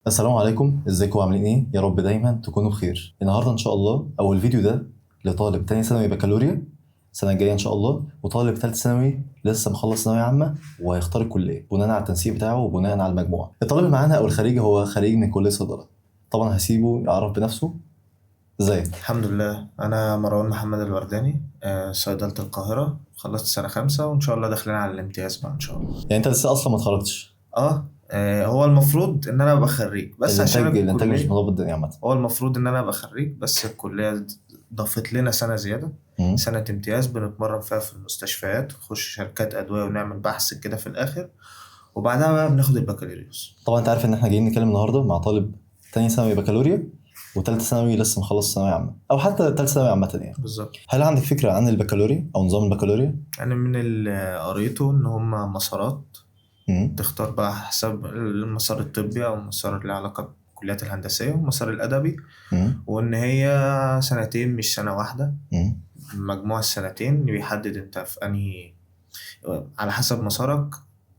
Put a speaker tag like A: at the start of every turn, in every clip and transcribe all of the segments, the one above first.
A: السلام عليكم، ازيكم عاملين ايه؟ يا رب دايما تكونوا بخير. النهارده ان شاء الله او الفيديو ده لطالب تاني ثانوي بكالوريا السنه الجايه ان شاء الله، وطالب ثالث ثانوي لسه مخلص ثانويه عامه وهيختار الكليه بناء على التنسيق بتاعه وبناء على المجموع. الطالب اللي معانا او الخريج هو خريج من كليه صيدله. طبعا هسيبه يعرف بنفسه. ازيك؟
B: الحمد لله، أنا مروان محمد الورداني، صيدلة القاهرة. خلصت سنة خمسة وإن شاء الله داخلين على الامتياز بقى إن شاء الله.
A: يعني انت لسه اصلا ما اتخرجتش؟
B: هو المفروض إن أنا أبقى خريج بس عشان
A: الانتاج مش
B: الكلية.
A: مضاد الدنيا عامه.
B: هو المفروض إن أنا أبقى خريج بس الكلية ضافت لنا سنة زيادة.
A: مم.
B: سنة امتياز بنتمرن فيها في المستشفيات، نخش شركات أدوية ونعمل بحث كده في الآخر، وبعدها بقى بناخد البكالوريوس.
A: طبعا انت عارف ان احنا جايين نتكلم النهارده مع طالب تاني ثانوي بكالوريا وثالث ثانوي لسه مخلص ثانويه عامه او حتى ثالث ثانوي عامه يعني.
B: بالظبط.
A: هل عندك فكرة عن البكالوريا أو نظام البكالوريا؟
B: أنا من اللي قريته إن هما مسارات،
A: مم.
B: تختار بقى حسب المسار الطبي أو المسار اللي علاقة بالكليات الهندسية والمسار الأدبي،
A: مم.
B: وإن هي سنتين مش سنة واحدة.
A: مم.
B: مجموع السنتين بيحدد أنت في أنهي، على حسب مسارك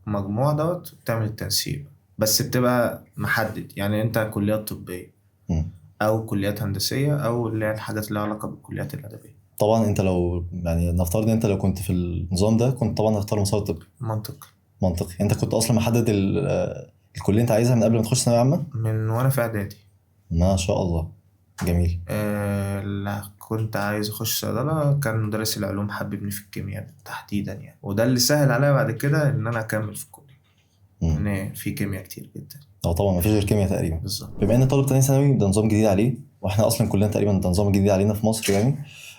B: مجموع دوت بتعمل التنسيق. بس بتبقى محدد، يعني أنت كليات طبية
A: مم.
B: أو كليات هندسية أو اللي هي الحاجات اللي علاقة بالكليات الأدبية.
A: طبعا أنت لو يعني نفترض إن أنت لو كنت في النظام ده كنت طبعا هتختار مسار طبي.
B: منطق.
A: منطقي. أنت كنت أصلا محدد الكلية أنت عايزها من قبل ما تخش ثانوية عامة؟
B: من وأنا في إعدادي.
A: ما شاء الله. جميل.
B: لا، كنت عايز اخش صيدلة، كان مدرس العلوم حببني في الكيمياء تحديدا يعني، وده اللي سهل عليا بعد كده ان انا اكمل في الكلية،
A: مم.
B: ان في كيمياء كتير جدا.
A: أو طبعا مفيش غير كيمياء تقريبا.
B: بالظبط.
A: بما إن طالب تاني ثانوي ده نظام جديد عليه، وإحنا أصلا كلنا تقريبا ده نظام جديد علينا في مصر يعني.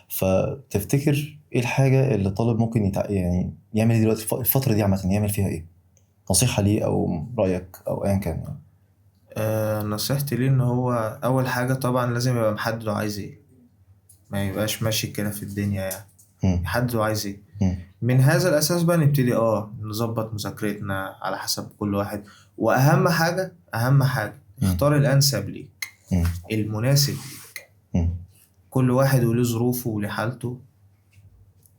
A: فتفتكر إيه الحاجة اللي الطالب ممكن يعني يعمل إيه دلوقتي الفترة دي عامة، يعمل فيها إيه؟ نصيحة ليه أو رأيك أو أيا كان يعني.
B: نصيحتي ليه ان هو اول حاجة طبعا لازم يبقى محدد هو عايز ايه، ما يبقاش ماشي كده في الدنيا يعني.
A: مم.
B: يحدد هو عايز ايه.
A: مم.
B: من هذا الاساس بقى نبتدي نظبط مذاكرتنا على حسب كل واحد. واهم حاجة اهم حاجة
A: مم.
B: اختار الانسب ليك،
A: مم.
B: المناسب ليك.
A: مم.
B: كل واحد وله ظروفه وله حالته،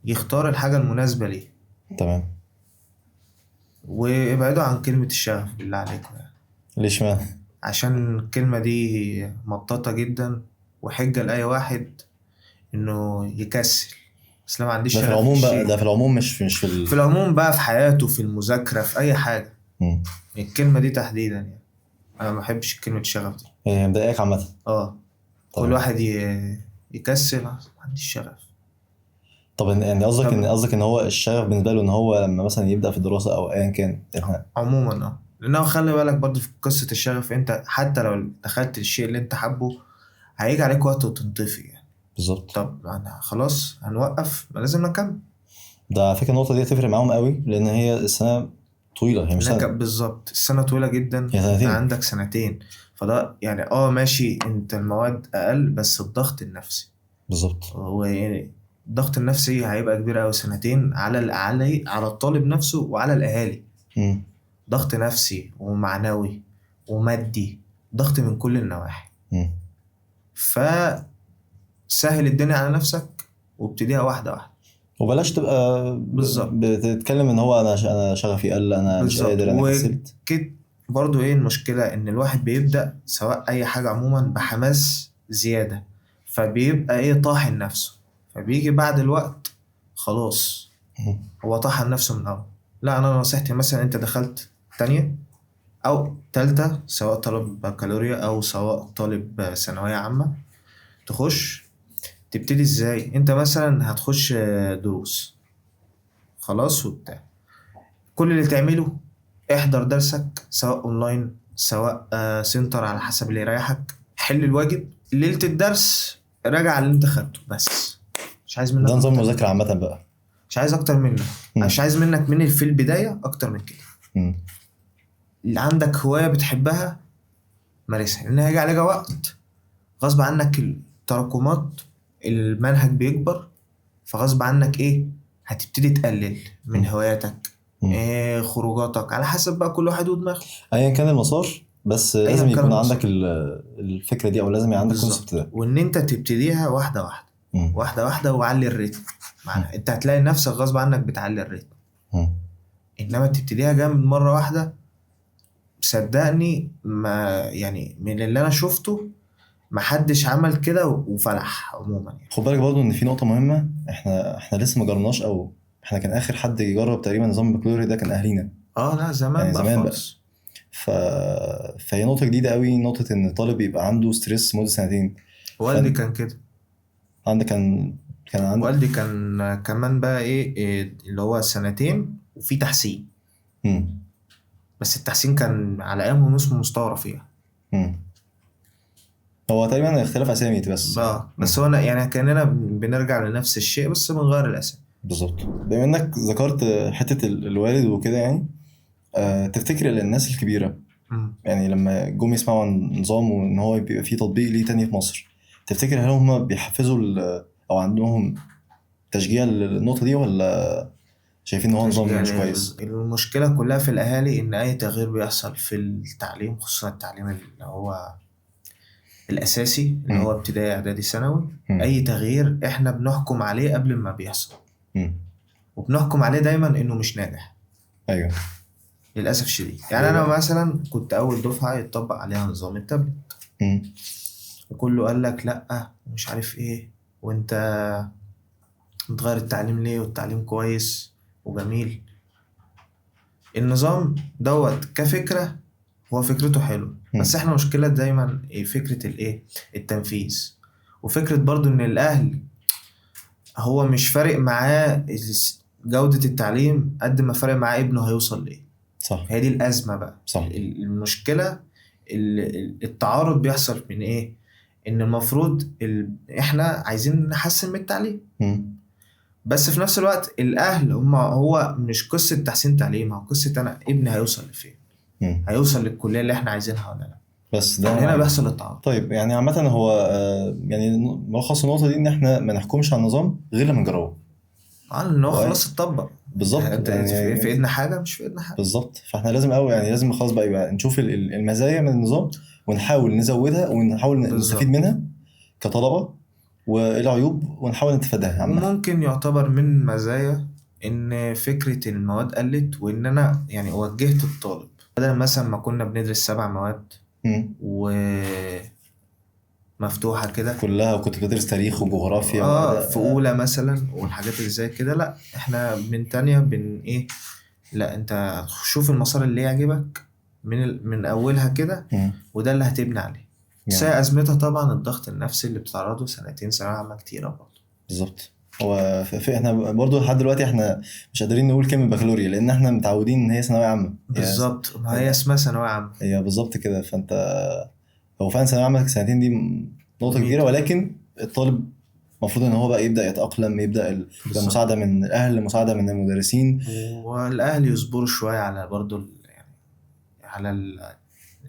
B: يختار الحاجة المناسبة ليه.
A: تمام.
B: وابعدوا عن كلمة الشغف بالله عليكم يعني،
A: ليش ما؟
B: عشان الكلمة دي مطاطة جدا وحجة لأي واحد إنه يكسل. بس أنا ما عنديش
A: ده في
B: شغف في
A: العموم بقى، ده
B: الشيء.
A: في العموم مش في
B: في العموم بقى، في حياته، في المذاكرة، في أي حاجة.
A: مم.
B: الكلمة دي تحديدا يعني، أنا ما بحبش كلمة الشغف دي.
A: هي مضايقاك عامة.
B: اه. كل
A: تمام.
B: واحد يكسل، ما عنديش شغف.
A: طب يعني قصدك ان
B: طب
A: قصدك ان هو الشغف بالنسبة له ان هو لما مثلا يبدأ في الدراسة او ايا كان احنا.
B: عموما لأنه خلي بالك برضه في قصة الشغف، أنت حتى لو دخلت الشيء اللي أنت حابه هيجي عليك وقت وتنطفي يعني.
A: بالظبط.
B: طب أنا خلاص هنوقف، ما لازم نكمل.
A: ده على فكرة النقطة دي هتفرق معاهم قوي لان هي السنة طويلة، هي مش سنة.
B: بالظبط، السنة طويلة جدا،
A: هي
B: انت
A: سنتين.
B: عندك سنتين. فده يعني ماشي، انت المواد اقل بس الضغط النفسي،
A: بالظبط.
B: ويعني الضغط النفسي هيبقى كبير اوي سنتين على على الطالب نفسه وعلى الاهالي.
A: مم.
B: ضغط نفسي ومعنوي ومادي، ضغط من كل النواحي.
A: مم.
B: فسهل الدنيا على نفسك وابتديها واحدة واحدة.
A: وبلاش تبقى
B: بالظبط.
A: بتتكلم ان هو انا شغفي قل، انا مش
B: بالظبط
A: قادر، انا كسلت.
B: وكده. برضو المشكلة ان الواحد بيبدأ سواء اي حاجة عموما بحماس زيادة، فبيبقى طاحن نفسه، فبيجي بعد الوقت خلاص
A: مم.
B: هو طاحن نفسه من الاول. لا، انا نصيحتي مثلا انت دخلت تانية او تالتة، سواء طالب بكالوريا او سواء طالب ثانوية عامة، تخش تبتدي ازاي. انت مثلا هتخش دروس خلاص وبتاع، كل اللي تعمله احضر درسك سواء اونلاين سواء سنتر على حسب اللي يريحك. حل الواجب ليلة الدرس، راجع اللي انت خدته بس. مش عايز
A: ده
B: منك
A: نظام
B: اكتر من
A: مذاكرة
B: كده.
A: عامة بقى.
B: مش عايز اكتر منك.
A: مم.
B: مش عايز منك من في البداية اكتر من كده.
A: مم.
B: اللي عندك هواية بتحبها مارسها، لان هيجي عليك وقت غصب عنك التراكمات، المنهج بيكبر، فغصب عنك هتبتدي تقلل من
A: مم.
B: هواياتك،
A: مم.
B: خروجاتك، على حسب بقى كل واحد ودماغه.
A: ايا كان المسار، بس
B: ايا
A: لازم
B: كان
A: يكون عندك
B: المسار.
A: الفكره دي او لازم يبقى عندك كونسبت
B: بالظبط،
A: ده.
B: وان انت تبتديها واحده واحده،
A: مم.
B: واحده واحده، وعلي الريتم.
A: مم.
B: معنى انت هتلاقي نفسك غصب عنك بتعلي الريتم.
A: مم.
B: انما تبتديها جامد مره واحده صدقني ما يعني من اللي انا شفته ما حدش عمل كده وفلح عموما يعني.
A: خد بالك برضو ان في نقطه مهمه، احنا لسه ما جربناش، او احنا كان اخر حد يجرب تقريبا نظام البكالوريا ده كان اهالينا.
B: اه لا زمان
A: يعني
B: بقى
A: زمان بقى.
B: خالص.
A: ف... فهي نقطه جديده قوي، نقطه ان الطالب يبقى عنده ستريس مده سنتين.
B: والدي كان كده.
A: عندك كان عندك.
B: والدي كان كمان بقى إيه اللي هو سنتين وفي تحسين،
A: مم.
B: بس التحسين كان على ايامهم اسمه مستوى رفيع.
A: مم. هو تقريبا اختلاف اسامي بس يعني.
B: اه بس هو يعني كاننا بنرجع لنفس الشيء بس بنغير الاسم.
A: بالظبط. بما انك ذكرت حته الوالد وكده يعني، تفتكر الناس الكبيره
B: مم.
A: يعني لما جم يسمعوا عن نظام وان هو بيبقى فيه تطبيق ليه تاني في مصر، تفتكر هل هم بيحفزوا او عندهم تشجيع للنقطه دي، ولا شايفين ان هو نظام مش
B: يعني
A: كويس؟
B: المشكلة كلها في الأهالي إن أي تغيير بيحصل في التعليم، خصوصا التعليم اللي هو الأساسي اللي هو
A: مم.
B: ابتدائي إعدادي ثانوي،
A: مم.
B: أي تغيير إحنا بنحكم عليه قبل ما بيحصل،
A: مم.
B: وبنحكم عليه دايما إنه مش ناجح
A: ايوه.
B: للأسف الشديد. يعني
A: ليه
B: أنا
A: بقى؟
B: مثلا كنت أول دفعة يتطبق عليها نظام التابلت،
A: مم.
B: وكله قال لك لأ ومش عارف إيه، وأنت بتغير التعليم ليه والتعليم كويس وجميل. النظام دوت كفكرة هو فكرته حلوة، بس
A: مم.
B: احنا مشكلة دايما فكرة التنفيذ، وفكرة برضو ان الاهل هو مش فارق معاه جودة التعليم قد ما فارق معاه ابنه هيوصل لإيه.
A: صح.
B: هي دي الأزمة بقى.
A: صح.
B: المشكلة التعارض بيحصل من ايه؟ ان المفروض احنا عايزين نحسن من التعليم،
A: مم.
B: بس في نفس الوقت الاهل هو مش قصة تحسين تعليم، هو قصة انا ابني هيوصل لفين،
A: مم.
B: هيوصل للكلية اللي احنا عايزينها ولا لا.
A: بس ده
B: هنا بيحصل التعارض.
A: طيب يعني عامة هو يعني ملخص النقطة دي إن إحنا ما نحكمش على النظام غير لما نجربه.
B: ان هو خلاص اتطبق.
A: بالظبط
B: انت في ايدنا حاجه مش في ايدنا حاجه.
A: بالظبط. فاحنا لازم قوي يعني لازم خلاص بقى يبقى نشوف المزايا من النظام، ونحاول نزودها ونحاول نستفيد
B: بالظبط.
A: منها كطلبة، والعيوب ونحاول نتفاداها عامة.
B: وممكن يعتبر من مزايا ان فكره المواد قلت، وان انا يعني وجهت الطالب بدل مثلا ما كنا بندرس 7 مواد
A: مم.
B: ومفتوحه كده
A: كلها، وكنت بدرس تاريخ وجغرافيا
B: في
A: وأدب.
B: اولى مثلا والحاجات اللي زي كده، لا احنا من تانية لا انت شوف المسار اللي يعجبك من اولها كده،
A: مم.
B: وده اللي هتبني عليه. بس
A: يعني
B: هي ازمتها طبعا الضغط النفسي اللي بتتعرضه سنتين ثانوية عامة كتيرة برضه.
A: بالظبط. هو احنا برضو لحد دلوقتي احنا مش قادرين نقول كلمة بكالوريا، لأن احنا متعودين إن هي ثانوية عامة.
B: بالظبط، ما هي اسمها ثانوية عامة.
A: هي بالظبط كده. فأنت هو فعلا ثانوية عامة سنتين دي نقطة كبيرة،
B: ميت.
A: ولكن الطالب المفروض ان هو بقى يبدا يتاقلم، يبدا
B: بالظبط.
A: مساعده من الاهل، مساعده من المدرسين.
B: والاهل يصبروا شوية على برضه يعني على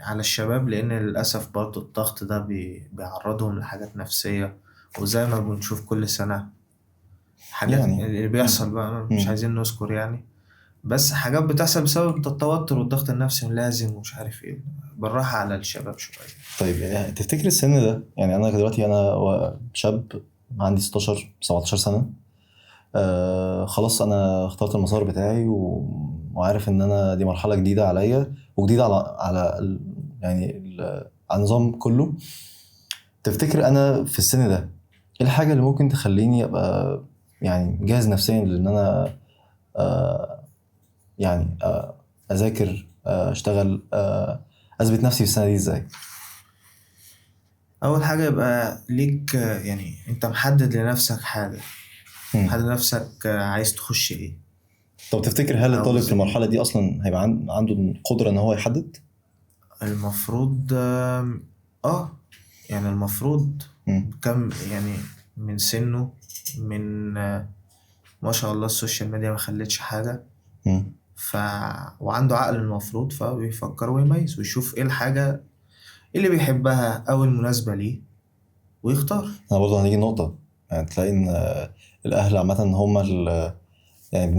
B: على الشباب، لان للاسف برضه الضغط ده بيعرضهم لحاجات نفسية، وزي ما بنشوف كل سنة حاجات
A: يعني
B: اللي بيحصل بقى مش
A: مم.
B: عايزين نذكر يعني، بس حاجات بتحصل بسبب التوتر والضغط النفسي لازم ومش عارف ايه. بالراحة على الشباب شوية.
A: طيب يعني تفتكر السن ده، يعني انا دلوقتي انا شاب عندي 16 17 سنه، خلاص انا اخترت المسار بتاعي وعارف ان انا دي مرحله جديده عليا، وجديده على النظام كله. تفتكر انا في السن ده ايه الحاجه اللي ممكن تخليني ابقى يعني جاهز نفسيا لان انا آه، يعني اذاكر، اشتغل، اثبت نفسي في السنه دي ازاي؟
B: أول حاجة يبقى ليك يعني أنت محدد لنفسك حاجة، محدد
A: مم.
B: لنفسك عايز تخش إيه.
A: طب تفتكر هل الطالب في
B: عاوز إيه
A: المرحله دي اصلا هيبقى عنده القدره ان هو يحدد؟
B: المفروض يعني المفروض
A: مم.
B: كم يعني من سنه، من ما شاء الله السوشيال ميديا ما خلتش حاجة.
A: مم.
B: ف وعنده عقل المفروض، فبيفكر ويميز ويشوف إيه الحاجة اللي بيحبها أو المناسبة ليه ويختار.
A: انا برضه هنيجي نقطه، يعني تلاقي ان الاهل عامه هم يعني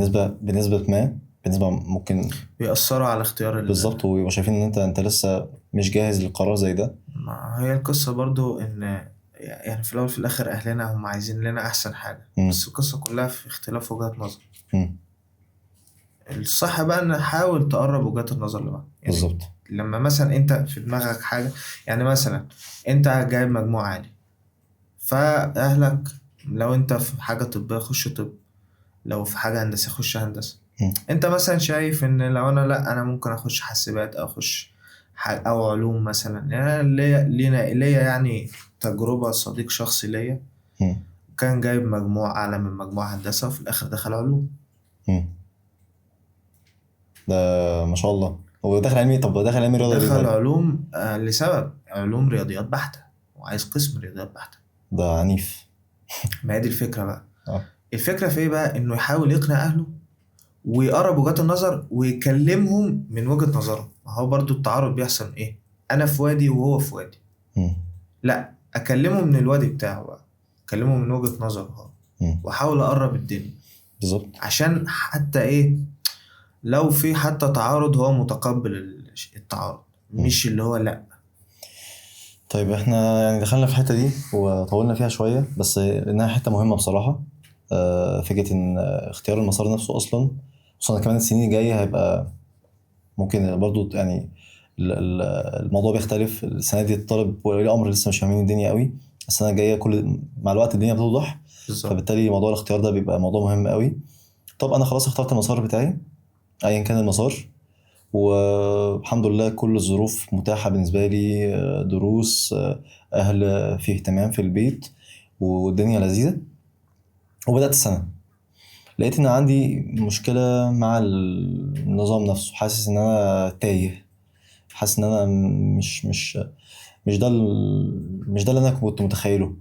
A: بنسبه ممكن
B: بيأثروا على اختيار
A: بالظبط، ويبقوا شايفين ان انت لسه مش جاهز للقرار زي ده.
B: ما هي القصة برضو إن يعني في الأول في الآخر أهلنا هم عايزين لنا أحسن حاجة،
A: مم.
B: بس القصة كلها في اختلاف وجهات نظر.
A: مم.
B: الصح بقى إن نحاول تقرب وجهات النظر لبعض يعني.
A: بالظبط.
B: لما مثلا انت في دماغك حاجة، يعني مثلا انت جايب مجموع عالي، فاهلك لو انت في حاجة طبية خش طب، لو في حاجة هندسة خش هندسة.
A: مم.
B: انت مثلا شايف ان لو انا لا انا ممكن اخش حاسبات او اخش او علوم مثلا. يعني ليا يعني تجربة، صديق شخصي ليا
A: مم.
B: كان جايب مجموع اعلى من مجموع هندسة وفي الاخر دخل علوم.
A: مم. ده ما شاء الله. هو داخل علمي، طب داخل علمي رياضه ليه
B: دخل
A: طيب؟
B: علوم لسبب علوم رياضيات بحتة، وعايز قسم رياضيات بحتة.
A: ده عنيف.
B: ما هي دي الفكرة بقى.
A: اه.
B: الفكرة في ايه بقى؟ انه يحاول يقنع اهله ويقرب وجهات النظر ويكلمهم من وجهة نظره. ما هو برضو التعارض بيحصل ايه؟ انا في وادي وهو في وادي،
A: مم.
B: لا اكلمه من الوادي بتاعه بقى، اكلمه من وجهة نظره هو،
A: مم.
B: واحاول اقرب الدنيا
A: بالظبط.
B: عشان حتى ايه، لو في حتى تعارض هو متقبل التعارض،
A: مم.
B: مش اللي هو لا.
A: طيب احنا يعني دخلنا في الحته دي وطولنا فيها شويه، بس انها حته مهمه بصراحه. فكره ان اختيار المسار نفسه اصلا، خصوصا كمان السنين الجايه هيبقى ممكن برضو يعني الموضوع بيختلف. السنه دي الطالب ولي الامر لسه مش فاهمين الدنيا قوي. السنه الجايه كل مع الوقت الدنيا بتوضح،
B: بالظبط.
A: فبالتالي موضوع الاختيار ده بيبقى موضوع مهم قوي. طب انا خلاص اخترت المسار بتاعي ايا كان المسار، والحمد لله كل الظروف متاحه بالنسبه لي، دروس، اهل في اهتمام في البيت، والدنيا لذيذه. وبدات السنه لقيت ان عندي مشكله مع النظام نفسه، حاسس ان انا تايه، حاسس ان انا مش ده اللي انا كنت متخيله.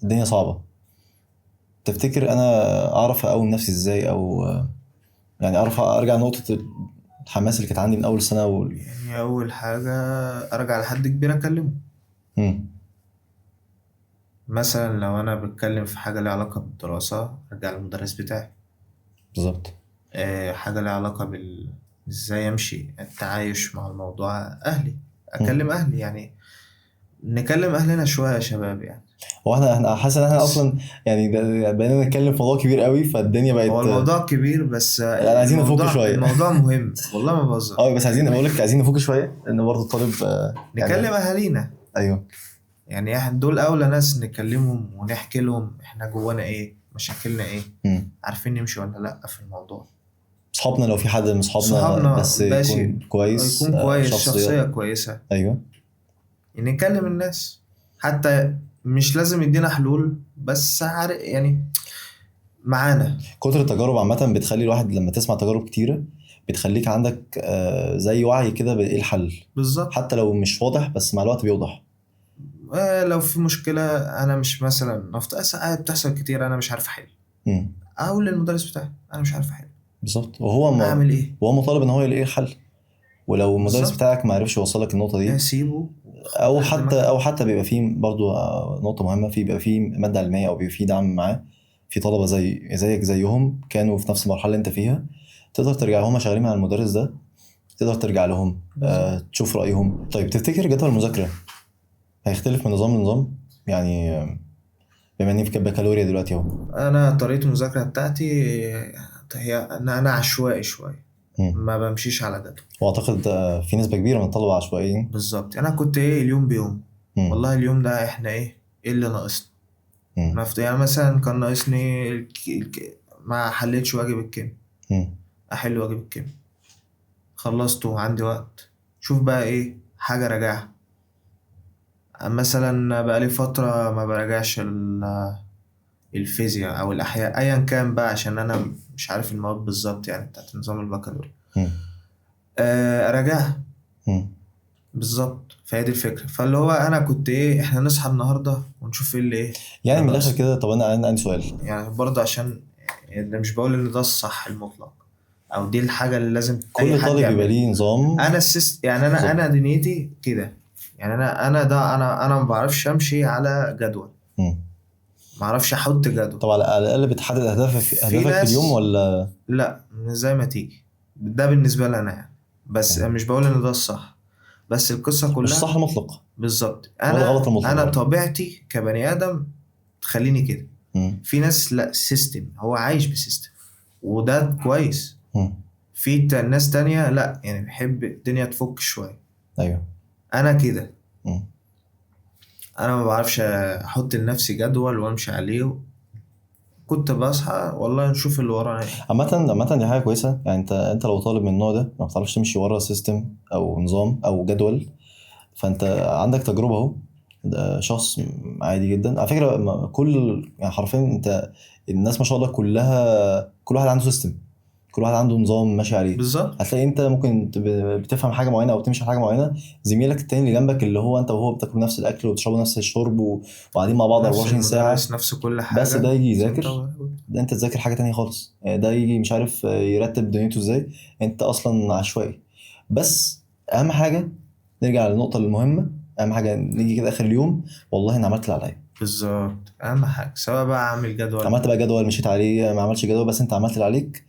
A: الدنيا صعبة. تفتكر انا اعرف اقوم نفسي ازاي، او يعني اعرف ارجع نقطة الحماس اللي كانت عندي من اول سنة
B: يعني اول حاجة ارجع لحد كبير اكلمه.
A: مم.
B: مثلا لو انا بتكلم في حاجة ليها علاقة بالدراسة ارجع للمدرس بتاعي.
A: بالظبط.
B: حاجة ليها علاقة ازاي امشي التعايش مع الموضوع، اهلي
A: مم.
B: اكلم اهلي يعني. نكلم اهلنا شوية يا شباب يعني.
A: هو احنا حاسس ان احنا
B: بس
A: اصلا يعني بقينا نتكلم في موضوع كبير قوي، فالدنيا
B: هو
A: بقت
B: الموضوع كبير بس
A: يعني عايزين نفك
B: الموضوع
A: شوية.
B: الموضوع مهم والله ما بهزر.
A: اه بس عايزين، بقول لك عايزين نفك شوية لان برضه الطالب
B: نكلم
A: يعني.
B: اهالينا،
A: ايوه.
B: يعني احنا دول اولى ناس نكلمهم ونحكي لهم احنا جوانا ايه، مشاكلنا ايه،
A: مم.
B: عارفين نمشي ولا لا في الموضوع.
A: اصحابنا لو في حد من اصحابنا
B: صحابنا
A: بس
B: باشي،
A: يكون كويس،
B: يكون كويس، شخصية
A: شخصية.
B: كويسة.
A: ايوه.
B: يعني نكلم الناس حتى، مش لازم يدينا حلول بس عارف يعني معانا.
A: كتر التجارب عامة بتخلي الواحد لما تسمع تجارب كتيرة بتخليك عندك زي وعي كده بإيه الحل.
B: بالظبط.
A: حتى لو مش واضح بس مع الوقت بيوضح.
B: لو في مشكلة أنا مش مثلا ساعات بتحصل كتير أنا مش عارف أحل،
A: مم.
B: أقول للمدرس بتاعي أنا مش عارف أحل،
A: بالظبط. وهو
B: أعمل إيه؟
A: وهو مطالب ان هو يلاقي الحل. ولو المدرس
B: بالظبط.
A: بتاعك ما عرفش يوصلك النقطة دي،
B: سيبه
A: او
B: لحد ما
A: حتى
B: أكمل.
A: او حتى بيبقى فيه برضو نقطة مهمة، بيبقى فيه مادة علمية او بيبقى فيه دعم معاه، في طلبة زيك زيهم كانوا في نفس المرحلة اللي انت فيها، تقدر ترجع لهم شغالين مع المدرس ده، تقدر ترجع لهم
B: بالظبط.
A: تشوف رأيهم. طيب تفتكر جدول المذاكرة هيختلف من نظام لنظام؟ يعني بما اني في بكالوريا دلوقتي اهو.
B: أنا طريقة المذاكرة بتاعتي هي أنا عشوائي شوية،
A: مم.
B: ما بمشيش على جدول.
A: واعتقد في نسبة كبيرة من الطلبة عشوائيين.
B: بالظبط. أنا كنت إيه اليوم بيوم،
A: مم.
B: والله اليوم ده إحنا إيه اللي ناقصنا.
A: مم.
B: يعني مثلا كان ناقصني ما حليتش واجب الكيمياء،
A: مم.
B: أحل واجب الكيمياء، خلصته عندي وقت، شوف بقى إيه حاجة راجعها. مثلا بقالي فترة ما براجعش الفيزياء أو الأحياء أيا كان بقى، عشان أنا مش عارف المواد بالظبط يعني بتاعت نظام البكالوريا.
A: مم.
B: أراجعها.
A: مم.
B: بالظبط. فهي دي الفكرة. فاللي هو أنا كنت إيه، إحنا نصحى النهاردة ونشوف إيه
A: يعني
B: اللي
A: من الاخر
B: ناقصنا.
A: كده، طب انا عندي سؤال.
B: يعني برضه عشان يعني مش بقول إن ده الصح المطلق أو دي الحاجة اللي لازم أي
A: كل
B: حد
A: طالب بيبقى
B: يعملها.
A: ليه نظام.
B: أنا يعني أنا
A: بالظبط.
B: دنيتي كده. يعني أنا ما بعرفش أمشي على جدول،
A: مم.
B: ما بعرفش أحط جدول.
A: طب على الاقل بتحدد
B: في
A: اهدافك في اليوم
B: ناس
A: ولا؟
B: لا زي ما تيجي، ده بالنسبة لي أنا يعني. بس
A: تمام.
B: مش بقول إن ده الصح، بس القصة
A: مش صح
B: كلها.
A: المطلق
B: بالظبط.
A: ولا غلط
B: أنا
A: المطلق
B: أنا
A: برضه.
B: طبيعتي كبني آدم تخليني كده.
A: مم.
B: في ناس لا سيستم، هو عايش بسيستم وده كويس.
A: مم.
B: في ناس تانية لا يعني بيحب الدنيا تفك شوية،
A: ايوه.
B: انا كده،
A: مم.
B: انا ما بعرفش احط لنفسي جدول وامشي عليه. كنت بصحى والله نشوف اللي ورانا ايه.
A: عامة دي حاجة كويسة، يعني انت لو طالب من النوع ده ما بتعرفش تمشي ورا سيستم او نظام او جدول، فانت عندك تجربة اهو. ده شخص عادي جدا على فكرة. كل يعني حرفيا انت الناس ما شاء الله كلها، كل واحد عنده سيستم، كل واحد عنده نظام ماشي عليه.
B: بالظبط.
A: هتلاقي انت ممكن بتفهم حاجه معينه او تمشي على حاجه معينه، زميلك التاني اللي جنبك اللي هو انت وهو بتاكلوا نفس الاكل وتشربوا نفس الشرب وقاعدين مع بعض
B: نفس
A: 24 ساعه،
B: المدرس نفس كل
A: بس ده
B: حاجة
A: يجي
B: بس انت
A: يذاكر، ده انت تذاكر حاجه تانية خالص. يعني ده يجي مش عارف يرتب دنيته ازاي، انت اصلا عشوائي. بس اهم حاجه نرجع للنقطه المهمه، اهم حاجه نيجي كده اخر اليوم، والله انا عملت اللي عليا.
B: بالظبط. اهم حاجة سواء بقى عامل جدول.
A: عملت بقى جدول مشيت عليه، ما عملتش جدول بس انت عملت اللي عليك.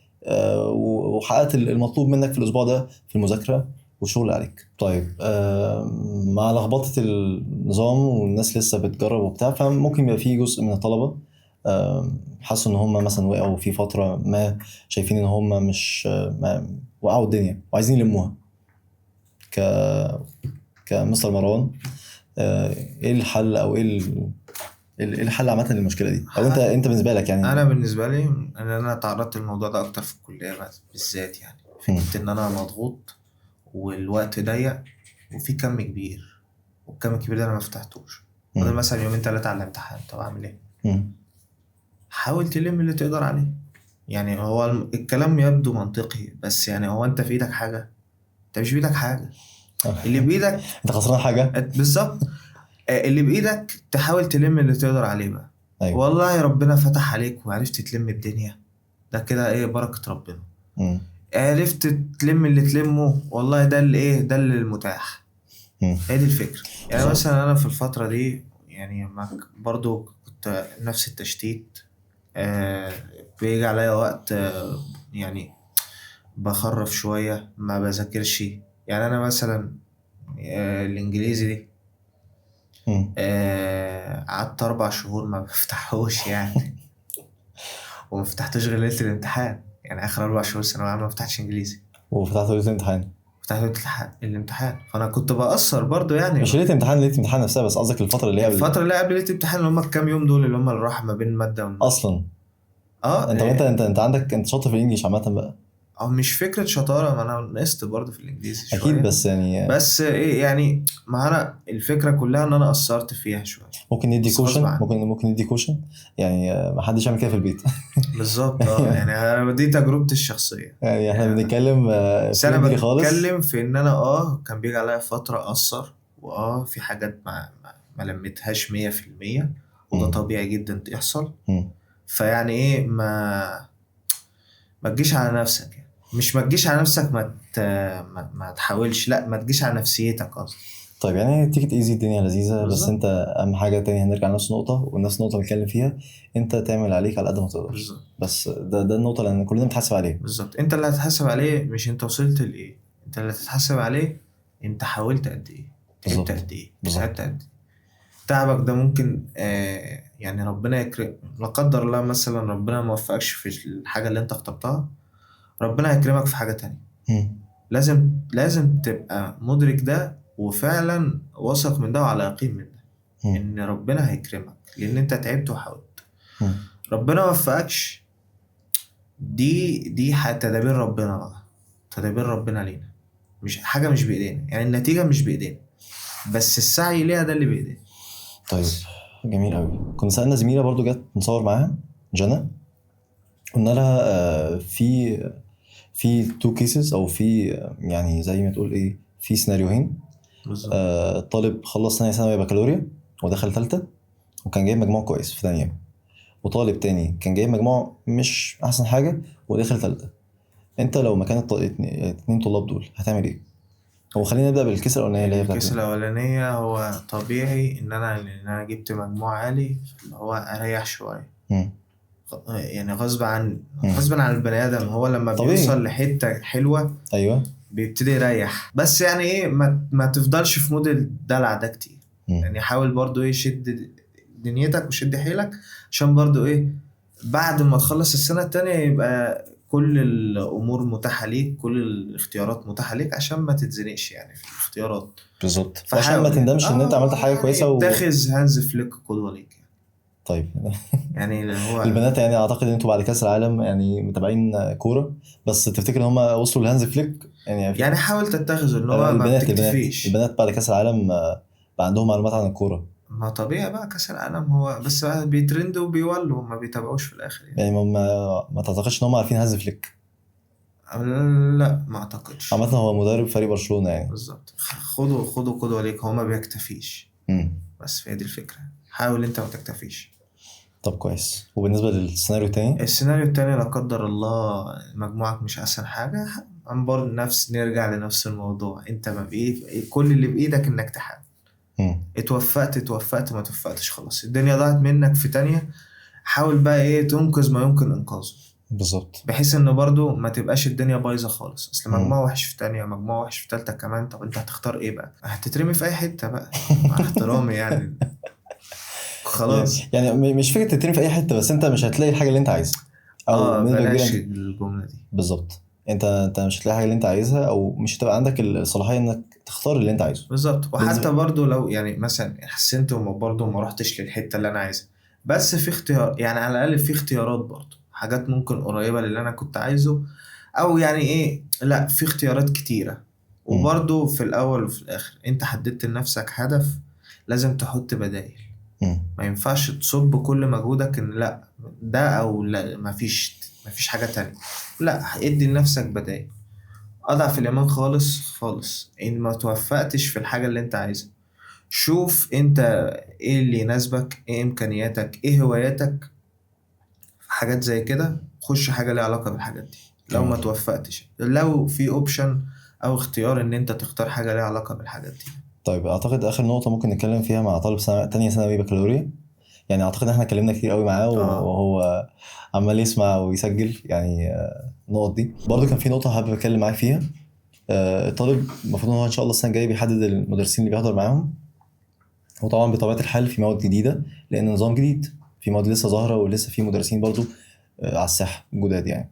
A: وحققت المطلوب منك في الاسبوع ده في المذاكره والشغل اللي عليك. طيب مع لخبطه النظام والناس لسه بتجرب وبتاع، فممكن يبقى في جزء من الطلبه حسوا ان هم مثلا وقعوا في فتره ما، شايفين ان هم مش وقعوا الدنيا وعايزين يلموها. ك كمستر مروان، ايه الحل او إيه الحل عامه للمشكله دي، او انت بالنسبه لك يعني؟
B: انا بالنسبة لي ان انا تعرضت للموضوع ده اكتر في الكلية بالذات، يعني فكرة ان انا مضغوط والوقت ضيق وفي كم كبير، والكم الكبير ده انا ما فتحتوش. فاضل مثلا يومين 3 على الامتحان، طب اعمل ايه؟
A: مم.
B: حاول تلم اللي تقدر عليه. يعني هو الكلام يبدو منطقي، بس يعني هو انت في ايدك حاجة؟ انت مش بايدك حاجة. اللي بايدك
A: انت خسران حاجه؟
B: بالظبط. اللي بايدك تحاول تلم اللي تقدر عليه بقى.
A: ايوه.
B: والله ربنا فتح عليك وعرفت تلم الدنيا، ده كده ايه، بركة ربنا.
A: مم.
B: عرفت تلم اللي تلمه، والله ده اللي ايه، ده اللي المتاح.
A: مم.
B: هي دي الفكرة. يعني
A: بالظبط.
B: مثلا انا في الفترة دي يعني برضو كنت نفس التشتيت. آه بيجي عليا وقت يعني بخرف شوية، ما بذاكرش. يعني أنا مثلا الإنجليزي دي
A: مم.
B: قعدت 4 شهور ما بفتحوش يعني. وما فتحتوش غير ليلة الامتحان، يعني آخر 4 شهور ثانوية عامة ما فتحتش إنجليزي.
A: وفتحت ليله الامتحان؟
B: فتحت ليلة الامتحان، فأنا كنت بأثر برضو يعني.
A: مش ليله امتحان، ليله امتحان نفسها، بس قصدك الفتره اللي هي
B: الفترة اللي قبل ليلة الامتحان اللي هما الكام يوم دول اللي هما الراحة ما بين المادة والمادة.
A: اصلا.
B: اه
A: انت عندك، انت شاطر في الانجليش عامه بقى.
B: أو مش فكرة شطارة، ما أنا نقصت برضو في الإنجليزي
A: اكيد
B: شوية.
A: بس يعني
B: بس إيه يعني، ما أنا الفكرة كلها إن أنا قصرت فيها شوية.
A: ممكن ندي
B: بس غصب
A: كوشن،
B: عني.
A: ممكن ندي كوشن، يعني ما حدش يعمل كده في البيت.
B: بالظبط. يعني أنا دي تجربتي الشخصية.
A: يعني احنا
B: يعني
A: بنتكلم
B: بس انا
A: فريندلي خالص.
B: بتكلم في ان انا كان بيجي عليا فترة اقصر، في حاجات ما لميتهاش 100%. وده
A: مم.
B: طبيعي جدا يحصل.
A: مم.
B: فيعني ايه، ما تجيش على نفسك يعني. مش ما تجيش على نفسك، ما تحاولش، لا ما تجيش على نفسيتك قصدي.
A: طيب يعني تيجي ايزي، الدنيا لذيذة، بس
B: بالظبط.
A: انت اهم حاجة تاني هنرجع لنفس النقطة، ونفس النقطة اللي بنتكلم فيها، انت تعمل عليك على قد ما تقدر.
B: بالظبط.
A: بس ده النقطة اللي كلنا بنتحاسب عليها.
B: بالظبط، انت اللي هتحاسب عليه، مش انت وصلت لايه. انت اللي هتتحاسب عليه انت حاولت قد ايه، تعبت
A: بالظبط.
B: قد ايه،
A: بالظبط.
B: تعبت قد ايه. تعبك ده ممكن يعني ربنا يكرم، لا قدر الله مثلا ربنا ما وفقكش في الحاجة اللي انت اخترتها، ربنا هيكرمك في حاجة تانية.
A: مم.
B: لازم تبقى مدرك ده، وفعلا واثق من ده وعلى يقين من ده،
A: مم.
B: ان ربنا هيكرمك لان انت تعبت وحاولت.
A: مم.
B: ربنا ما وفقكش، دي تدابير ربنا بقى، تدابير ربنا لينا. مش حاجة مش بإيدينا، يعني النتيجة مش بإيدينا، بس السعي ليها ده اللي بإيدينا.
A: طيب جميل قوي. كنا سألنا زميلة برضو جت نصور معاها، جنى، قلنا لها في تو كيسز، او في يعني زي ما تقول ايه، في سيناريوهين.
B: بالظبط.
A: طالب خلص ثانية ثانوي بكالوريا ودخل تالتة وكان جايب مجموع كويس في ثانية، وطالب تاني كان جايب مجموع مش احسن حاجة ودخل تالتة. انت لو مكان اتنين طلاب دول هتعمل ايه؟ هو خلينا نبدأ بالكيس الأولانية اللي هي بتاعت
B: الكيس الأولانية هو طبيعي إن أنا جبت مجموع عالي، اللي هو أريح شوية.
A: مم.
B: يعني
A: مم.
B: غصب عن البني آدم، هو لما
A: طبيعي.
B: بيوصل لحتة حلوة
A: ايوه.
B: بيبتدي يريح. بس يعني إيه، ما تفضلش في مود الدلع ده كتير.
A: مم.
B: يعني حاول برضو إيه، شد دنيتك وشد حيلك، عشان برضو إيه، بعد ما تخلص السنة التانية يبقى كل الامور متاحه ليك، كل الاختيارات متاحه ليك عشان ما تتزنقش يعني في الاختيارات.
A: بالظبط، عشان ما تندمش ان انت عملت حاجه
B: يعني
A: كويسه
B: اتخذ هانز فليك قدوه ليك يعني.
A: طيب.
B: يعني اللي هو
A: البنات يعني اعتقد ان انتوا بعد كاس العالم يعني متابعين كوره، بس تفتكر ان هم وصلوا لهانز فليك
B: يعني حاول تتخذ ان هو ما
A: البنات
B: بتكتفيش.
A: البنات بعد كاس العالم بقى عندهم معلومات عن الكوره.
B: ما طبيعي بقى كاس العالم هو بس بقى بيترندوا وبيولوا ما بيتابعوش في الاخر يعني.
A: يعني ما تعتقدش ان هم عارفين هانز فليك؟
B: لا ما اعتقدش.
A: عامه هو مدرب فريق برشلونه يعني.
B: بالظبط، خدوا قدوه ليك، هو ما بيكتفيش.
A: امم
B: بس هي دي الفكره، حاول انت ما تكتفيش.
A: طب كويس. وبالنسبه للسيناريو التاني؟
B: السيناريو التاني لا قدر الله مجموعك مش أحسن حاجة، برضه نرجع لنفس الموضوع. أنت ما كل اللي بإيدك إنك تحاول. اتوفقت ما توفقتش خلاص، الدنيا ضاعت منك في تانية. حاول بقى إيه تنقذ ما يمكن إنقاذه،
A: بالظبط.
B: بحيث إن برضه ما تبقاش الدنيا بايظة خالص. أصل
A: مم.
B: مجموعة وحش في تانية، مجموعة وحش في تالتة كمان، طب أنت هتختار إيه بقى؟ هتترمي في أي حتة بقى مع احترامي يعني. خلاص.
A: يعني مش فكره تترمي في اي حته، بس انت مش هتلاقي الحاجه اللي انت عايزها، او بنسبه كبيره
B: بلاش الجملة دي.
A: بالظبط. انت مش هتلاقي حاجه اللي انت عايزها، او مش هتبقى عندك الصلاحيه انك تختار اللي انت عايزه.
B: بالظبط. وحتى برضو لو يعني مثلا حسنت برضو ما رحتش للحتة اللي انا عايزها، بس في اختيار يعني، على الاقل في اختيارات برضو، حاجات ممكن قريبة للي انا كنت عايزه، او يعني ايه، لا في اختيارات كتيرة. وبرضو في الاول وفي الاخر انت حددت لنفسك هدف، لازم تحط بدائل. ما ينفعش تصب كل مجهودك ان لا ده او لا مفيش حاجة تانية. لا، ادي لنفسك بدائل. أضعف الإيمان خالص خالص إن ما توفقتش في الحاجة اللي أنت عايزها. شوف أنت إيه اللي يناسبك، إيه إمكانياتك، إيه هواياتك، في حاجات زي كده خش حاجة ليها علاقة بالحاجات دي. لو ما توفقتش، لو في أوبشن أو اختيار إن أنت تختار حاجة ليها علاقة بالحاجات دي.
A: طيب اعتقد اخر نقطه ممكن نتكلم فيها مع طالب تانية ثانوي بكالوريا، يعني اعتقد ان احنا اتكلمنا كتير قوي معاه وهو عمال يسمع ويسجل يعني. النقط دي برضو كان في نقطه حابب اتكلم معاك فيها. الطالب المفروض ان هو ان شاء الله السنه الجايه بيحدد المدرسين اللي بيحضر معاهم، وطبعا بطبيعه الحال في مواد جديده لان نظام جديد، في مواد لسه ظاهره ولسه في مدرسين برضو على الساحه جداد يعني.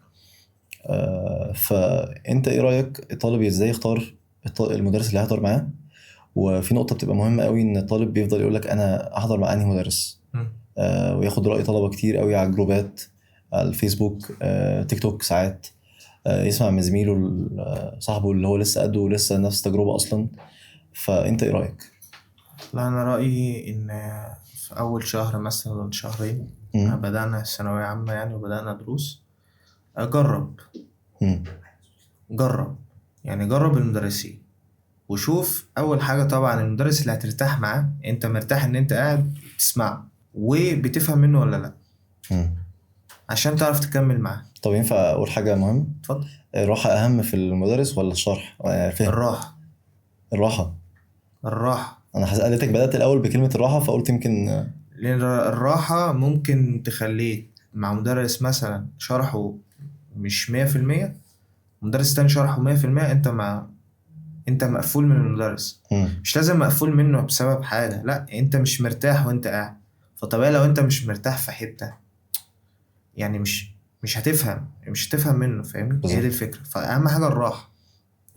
A: فانت ايه رايك الطالب ازاي يختار المدرس اللي هيحضر معاه؟ وفي نقطه بتبقى مهمه قوي ان الطالب بيفضل يقول لك انا احضر مع انهي مدرس، وياخد راي طلبه كتير قوي على الجروبات، على الفيسبوك، تيك توك ساعات، يسمع من زميله صاحبه اللي هو لسه قده ولسه نفس التجربه اصلا. فانت ايه رايك؟
B: لا أنا رأيي إن في أول شهر مثلا شهرين بدأنا ثانوية عامة يعني وبدأنا دروس، جرب يعني جرب المدرسين وشوف. اول حاجه طبعا المدرس اللي هترتاح معاه، انت مرتاح ان انت قاعد تسمعه وبتفهم منه ولا لا، عشان تعرف تكمل معاه.
A: طب ينفع اقول حاجه مهمه؟
B: اتفضل.
A: الراحه اهم في المدرس ولا الشرح؟ فهم.
B: الراحه.
A: الراحه. انا قالتك بدات الاول بكلمه الراحه فقلت يمكن
B: لان الراحه ممكن تخليك مع مدرس مثلا شرحه مش 100%، مدرس تاني شرحه 100%، انت مقفول من المدرس. مش لازم مقفول منه بسبب حاجة، لا انت مش مرتاح وانت قاعد. فطبيعي لو انت مش مرتاح في حتة يعني مش هتفهم منه، فاهمني؟ هي دي الفكرة. فأهم حاجة الراحة،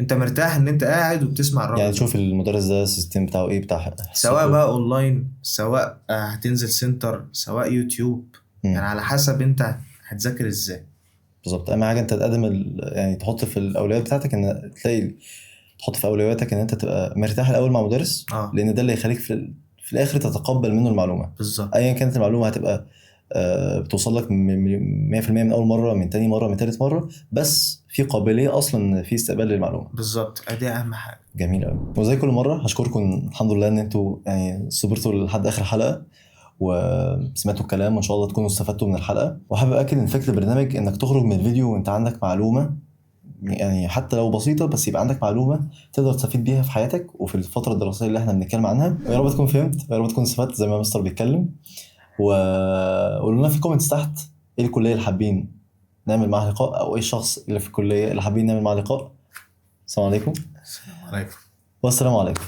B: انت مرتاح ان انت قاعد وبتسمع الراجل
A: يعني تشوف المدرس ده السيستم بتاعه ايه بتاع
B: سواء بقى اونلاين، سواء هتنزل سنتر، سواء يوتيوب. يعني على حسب انت هتذاكر ازاي.
A: بالظبط. اهم حاجه انت تقدم يعني تحط في الاولويات بتاعتك ان تحط في اولوياتك ان انت تبقى مرتاح الاول مع مدرس، لان ده اللي يخليك في الاخر تتقبل منه المعلومه.
B: بالظبط.
A: ايا كانت المعلومه هتبقى بتوصل لك 100% من اول مره، من تاني مره، من تالت مره، بس في قابليه اصلا في استقبال للمعلومه.
B: بالظبط، ادي اهم حاجه.
A: جميل قوي. وزي كل مره هشكركم الحمد لله ان انتوا يعني صبرتوا لحد اخر حلقه وسمعتوا الكلام، وان شاء الله تكونوا استفدتوا من الحلقه. وحابب اكد ان فكره البرنامج انك تخرج من الفيديو وانت عندك معلومه، يعني حتى لو بسيطه بس يبقى عندك معلومه تقدر تستفيد بيها في حياتك وفي الفتره الدراسيه اللي احنا بنتكلم عنها. ويا رب تكون فهمت، ويا رب تكون استفدت زي ما مستر بيتكلم. وقولوا لنا في الكومنتس تحت ايه الكليه اللي حابين نعمل معاها لقاء، او ايه الشخص اللي في الكليه اللي حابين نعمل معاه لقاء. السلام عليكم.
B: السلام عليكم.
A: والسلام عليكم.